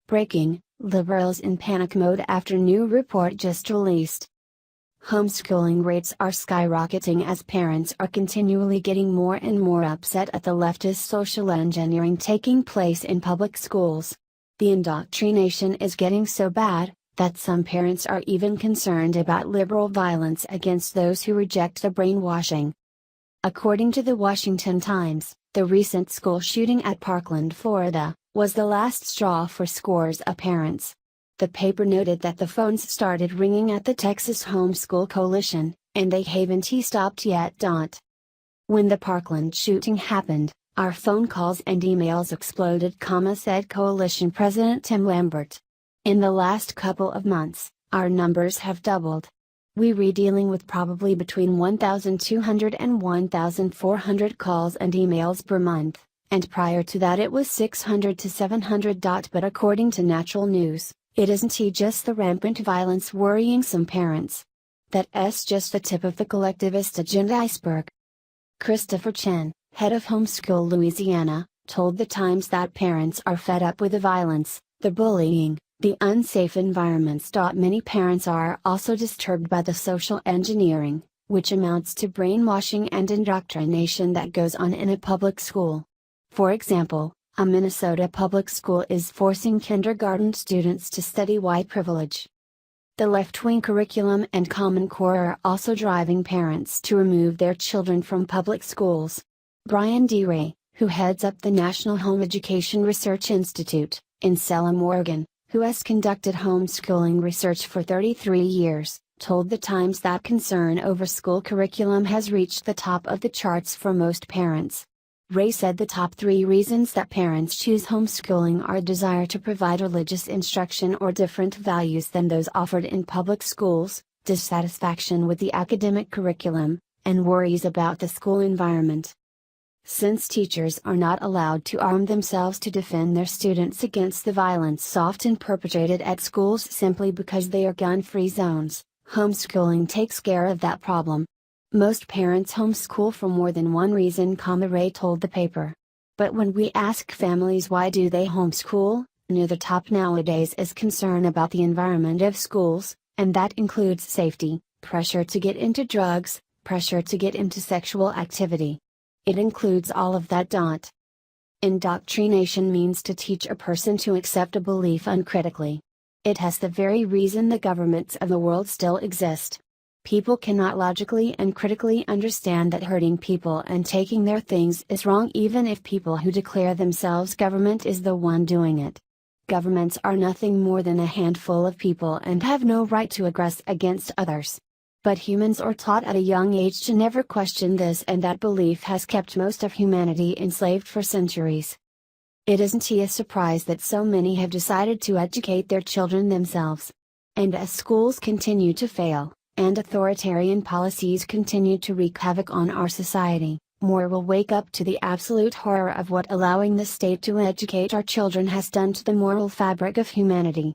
Breaking: liberals in panic mode after new report just released. Homeschooling rates are skyrocketing as parents are continually getting more and more upset at the leftist social engineering taking place in public schools. The indoctrination is getting so bad, that some parents are even concerned about liberal violence against those who reject the brainwashing. According to the Washington Times, the recent school shooting at Parkland, Florida, was the last straw for scores of parents. The paper noted that the phones started ringing at the Texas Homeschool Coalition, and they haven't stopped yet. When the Parkland shooting happened, our phone calls and emails exploded, said Coalition President Tim Lambert. In the last couple of months, our numbers have doubled. We're dealing with probably between 1,200 and 1,400 calls and emails per month, and prior to that it was 600 to 700. But according to Natural News, it isn't just the rampant violence worrying some parents. That's just the tip of the collectivist agenda iceberg. Christopher Chen, head of Homeschool Louisiana, told the Times that parents are fed up with the violence, the bullying, the unsafe environments. Many parents are also disturbed by the social engineering, which amounts to brainwashing and indoctrination that goes on in a public school. For example, a Minnesota public school is forcing kindergarten students to study white privilege. The left-wing curriculum and Common Core are also driving parents to remove their children from public schools. Brian D. Ray, who heads up the National Home Education Research Institute, in Salem, Oregon, who has conducted homeschooling research for 33 years, told the Times that concern over school curriculum has reached the top of the charts for most parents. Ray said the top 3 reasons that parents choose homeschooling are a desire to provide religious instruction or different values than those offered in public schools, dissatisfaction with the academic curriculum, and worries about the school environment. Since teachers are not allowed to arm themselves to defend their students against the violence often perpetrated at schools simply because they are gun-free zones, homeschooling takes care of that problem. Most parents homeschool for more than one reason, Ray told the paper. But when we ask families why do they homeschool, near the top nowadays is concern about the environment of schools, and that includes safety, pressure to get into drugs, pressure to get into sexual activity. It includes all of that. Indoctrination means to teach a person to accept a belief uncritically. It has the very reason the governments of the world still exist. People cannot logically and critically understand that hurting people and taking their things is wrong, even if people who declare themselves government is the one doing it. Governments are nothing more than a handful of people and have no right to aggress against others. But humans are taught at a young age to never question this, and that belief has kept most of humanity enslaved for centuries. It isn't a surprise that so many have decided to educate their children themselves. And as schools continue to fail, and authoritarian policies continue to wreak havoc on our society, more will wake up to the absolute horror of what allowing the state to educate our children has done to the moral fabric of humanity.